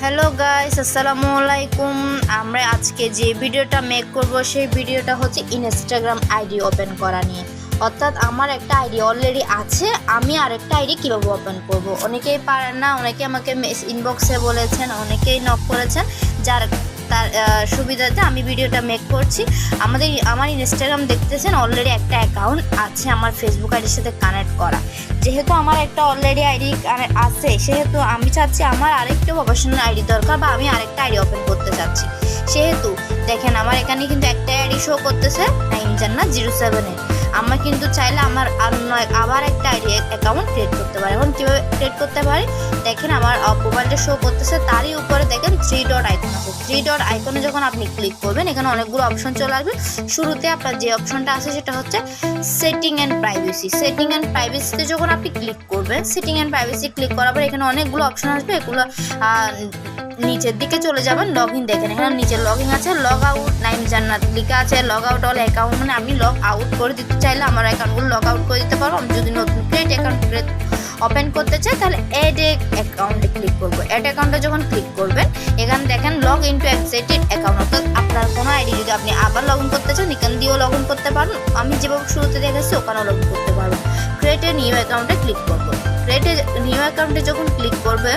Hello guys, আসসালামু আলাইকুম। আমরা আজকে যে ভিডিওটা মেক করব সেই ভিডিওটা হচ্ছে ইনস্টাগ্রাম আইডি ওপেন করা নিয়ে। অর্থাৎ আমার একটা আইডি অলরেডি আছে, আমি আরেকটা আইডি কীভাবে ওপেন করব। অনেকেই পারেন না, অনেকে আমাকে ইনবক্সে বলেছেন, অনেকেই নক করেছেন। যার তার সুবিধাতে আমি ভিডিওটা মেক করছি। আমার ইনস্টাগ্রাম দেখতেছেন অলরেডি একটা অ্যাকাউন্ট আছে আমার ফেসবুক আইডির সাথে কানেক্ট করা। যেহেতু আমার একটা অলরেডি আইডি আছে, সেহেতু আমি চাচ্ছি আমার আরেকটা প্রফেশনাল আইডি দরকার, বা আমি আরেকটা আইডি ওপেন করতে চাচ্ছি। সেহেতু দেখেন আমার এখানে কিন্তু একটা আইডি শো করতেছে 9Jannat07 এ। আমরা কিন্তু চাইলে আমার আবার একটা আইডি অ্যাকাউন্ট ক্রিয়েট করতে পারি। এখন কীভাবে ক্রিয়েট করতে পারি দেখেন, আমার মোবাইলটা শো করতেছে, তারই উপরে দেখেন 3 ডট আইকন আছে। 3 ডট আইকনে যখন আপনি ক্লিক করবেন, এখানে অনেকগুলো অপশন চলে আসবে। শুরুতে আপনার যে অপশনটা আছে সেটা হচ্ছে setting and privacy. Setting and প্রাইভেসিতে যখন আপনি ক্লিক করবেন, সেটিং অ্যান্ড প্রাইভেসি ক্লিক করার পর এখানে অনেকগুলো অপশন আসবে। এগুলো নিচের দিকে চলে যাবেন, লগ ইন দেখেন এখানে নিচে লগ ইন আছে, লগ আউট 9Jannat লেখা আছে। লগ আউট অল অ্যাকাউন্ট মানে আমি লগ আউট করে দিতে চাইলে আমার অ্যাকাউন্টগুলো লগ আউট করে দিতে পারবো। আমি যদি নতুন ক্রিয়েট অ্যাকাউন্ট ওপেন করতে চাই তাহলে অ্যাড অ্যাকাউন্টে ক্লিক করবো। অ্যাড অ্যাকাউন্টে যখন ক্লিক করবেন, এখানে দেখেন log in two exceeded account. অর্থাৎ আপনার কোনো আইডি যদি আপনি আবার লগ ইন করতে চান, এখান দিয়েও লগ ইন করতে পারবেন। আমি যেভাবে শুরুতে দেখেছি ওখানেও লগ ইন করতে পারবো। ক্রিয়েট এ নিউ অ্যাকাউন্টে ক্লিক করবো। ক্রিয়েট এ নিউ অ্যাকাউন্টে যখন ক্লিক করবে,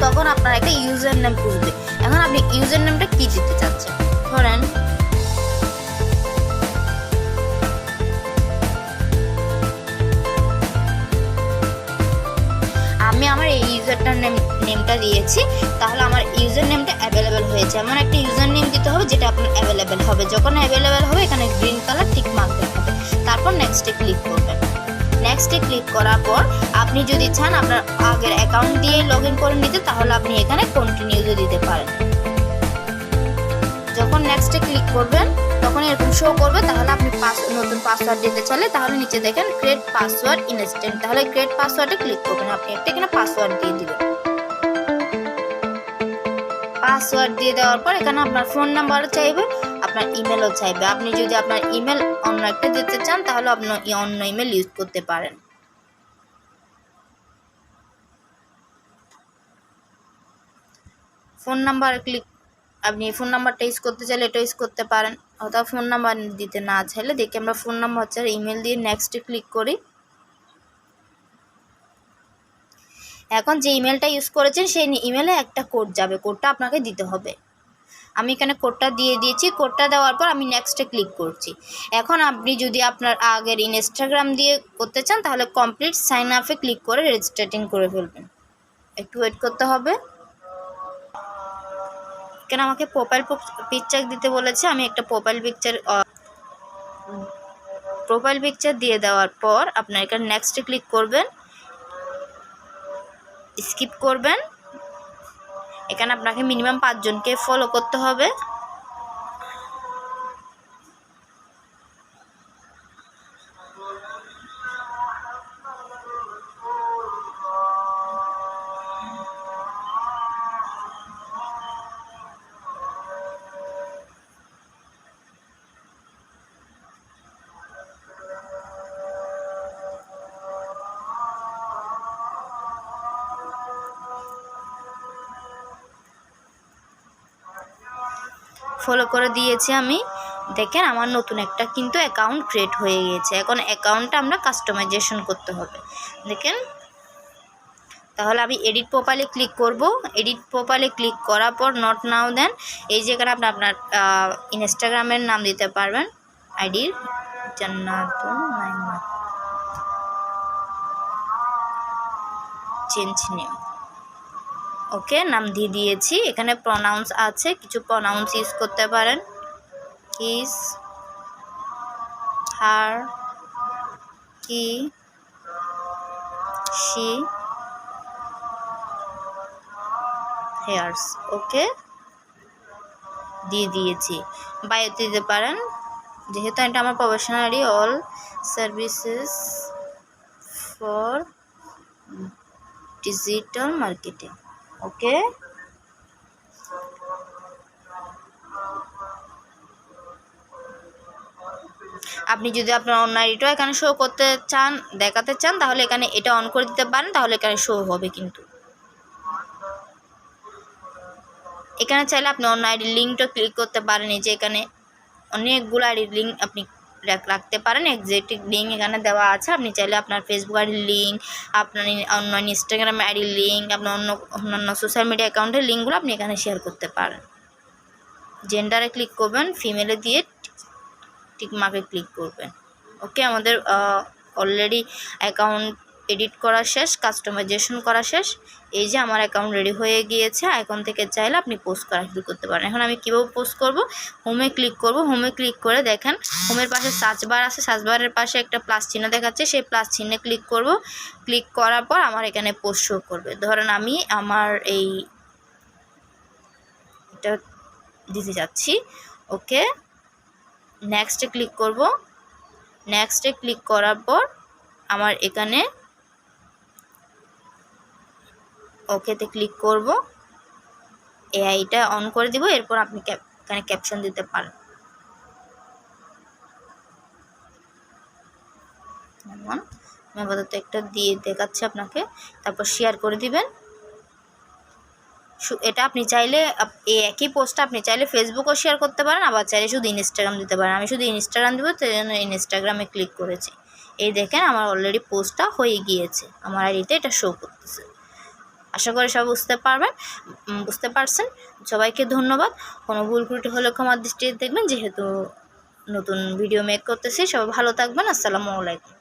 তখন আপনার একটা ইউজার নেম খুঁজবে। এখন আপনি ইউজার নেমটা কি দিতে চাচ্ছেন, ধরেন আমি আমার এই ইউজারটার নেমটা দিয়েছি, তাহলে আমার ইউজার নেমটা অ্যাভেলেবেল হয়েছে। এমন একটা ইউজার নেম দিতে হবে যেটা আপনার অ্যাভেলেবেল হবে। যখন অ্যাভেলেবেল হবে এখানে গ্রিন কালার টিক মার্ক দেখাবে। তারপর নেক্সটে ক্লিক করবেন। নেক্সটে ক্লিক করার পর আপনি যদি চান আপনার আগের অ্যাকাউন্ট দিয়ে লগ ইন করে নিতে, তাহলে আপনি এখানে কন্টিনিউতে দিতে পারেন। যখন নেক্সটে ক্লিক করবেন তখন এরকম শো করবে। তাহলে আপনি নতুন পাসওয়ার্ড দিতে চাইলে তাহলে নিচে দেখেন ক্রিয়েট পাসওয়ার্ড ইনস্ট্যান্ট, তাহলে ক্রিয়েট পাসওয়ার্ডে ক্লিক করবেন। আপনি একটা এখানে পাসওয়ার্ড দিয়ে দিবেন। পাসওয়ার্ড দিয়ে দেওয়ার পর এখানে আপনার ফোন নাম্বারও চাইবে, আপনার ইমেলও চাইবে। আপনি যদি আপনার ইমেল অন্য একটা দিতে চান তাহলে আপনি অন্য ইমেল ইউজ করতে পারেন। ফোন নাম্বার আপনি ফোন নাম্বারটা ইউজ করতে চাইলে এটা ইউজ করতে পারেন, অথবা ফোন নাম্বার দিতে না চাইলে দেখি আমরা ফোন নাম্বার হচ্ছে ইমেল দিয়ে নেক্সটে ক্লিক করি। এখন যে ইমেলটা ইউজ করেছেন সেই ইমেলে একটা কোড যাবে, কোডটা আপনাকে দিতে হবে। আমি এখানে কোডটা দিয়ে দিয়েছি। কোডটা দেওয়ার পর আমি নেক্সটে ক্লিক করছি। এখন আপনি যদি আপনার আগের ইনস্টাগ্রাম দিয়ে করতে চান তাহলে কমপ্লিট সাইন আপে ক্লিক করে রেজিস্ট্রেটিং করে ফেলবেন। একটু ওয়েট করতে হবে। কেন আমাকে প্রোফাইল পিকচার দিতে বলেছে, আমি একটা প্রোফাইল পিকচার দিয়ে দেওয়ার পর আপনার এখানে নেক্সটে ক্লিক করবেন, স্কিপ করবেন। এখানে আপনাকে মিনিমাম 5 জনকে ফলো করতে হবে। ফলো করে দিয়েছি আমি। দেখেন আমার নতুন একটা কিন্তু অ্যাকাউন্ট ক্রিয়েট হয়ে গিয়েছে। এখন অ্যাকাউন্টটা আমরা কাস্টমাইজেশন করতে হবে। দেখেন, তাহলে আমি এডিট প্রোফাইলে ক্লিক করব। এডিট প্রোফাইলে ক্লিক করার পর নট নাও দেন, এই যেখানে আপনি আপনার ইনস্টাগ্রামের নাম দিতে পারবেন। আইডির জান্নাতুন চেঞ্জ নেম, ওকে নাম দিয়ে দিয়েছি। এখানে প্রনাউন্স আছে, কিছু প্রনাউন্স ইউজ করতে পারেন। His, her, he, she, hers, okay দিয়ে দিয়েছি। বায়োতে দিতে পারেন, যেহেতু এটা আমার professionally all services for digital marketing, okay. আপনি যদি আপনার অন্য আইডিটাও এখানে শো করতে চান, দেখাতে চান, তাহলে এখানে এটা অন করে দিতে পারেন, তাহলে এখানে শো হবে। কিন্তু এখানে চাইলে আপনি অন্য আইডির লিঙ্কটা ক্লিক করতে পারেন। এই যে এখানে অনেকগুলো আইডির লিঙ্ক আপনি রাখতে পারেন, এক্সাক্ট লিঙ্ক এখানে দেওয়া আছে। আপনি চাইলে আপনার ফেসবুক আইডির লিঙ্ক, আপনার অন্য ইনস্টাগ্রাম আইডির লিঙ্ক, আপনার অন্যান্য সোশ্যাল মিডিয়া অ্যাকাউন্টের লিঙ্কগুলো আপনি এখানে শেয়ার করতে পারেন। জেন্ডারে ক্লিক করবেন, ফিমেলে দিয়ে টিক মার্কে ক্লিক করবেন। ওকে, আমাদের অলরেডি অ্যাকাউন্ট এডিট করা শেষ, কাস্টমাইজেশন করা শেষ। এই যে আমার অ্যাকাউন্ট রেডি হয়ে গিয়েছে। এখন থেকে চাইলে আপনি পোস্ট করা শুরু করতে পারেন। এখন আমি কীভাবে পোস্ট করব, হোমে ক্লিক করব। হোমে ক্লিক করে দেখেন হোমের পাশে সার্চ বার আছে, সার্চ বারের পাশে একটা প্লাস চিহ্ন দেখাচ্ছে, সেই প্লাস চিহ্নে ক্লিক করব। ক্লিক করার পর আমার এখানে পোস্ট শো করবে। ধরেন আমি আমার এটা দিতে যাচ্ছি। ওকে, নেক্সটে ক্লিক করব। নেক্সটে ক্লিক করার পর আমার এখানে ওকেতে ক্লিক করব, এআইটা অন করে দিব। এরপর আপনি এখানে ক্যাপশন দিতে পারেন। যেমন আমি আপাতত একটা দিয়ে দেখাচ্ছি আপনাকে, তারপর শেয়ার করে দিবেন। এটা আপনি চাইলে এই একই পোস্টটা আপনি চাইলে ফেসবুকও শেয়ার করতে পারেন, আবার চাইলে শুধু ইনস্টাগ্রাম দিতে পারেন। আমি শুধু ইনস্টাগ্রাম দিব, তো জন্য ইনস্টাগ্রামে ক্লিক করেছি। এই দেখেন আমার অলরেডি পোস্টটা হয়ে গিয়েছে, আমার আইডিতে এটা শো করতেছে। আশা করি সব বুঝতে পারছেন। সবাইকে ধন্যবাদ। কোনো ভুল ত্রুটি হলে ক্ষমার দৃষ্টিতে দেখবেন, যেহেতু নতুন ভিডিও মেক করতেছি। সবাই ভালো থাকবেন। আসসালামু আলাইকুম।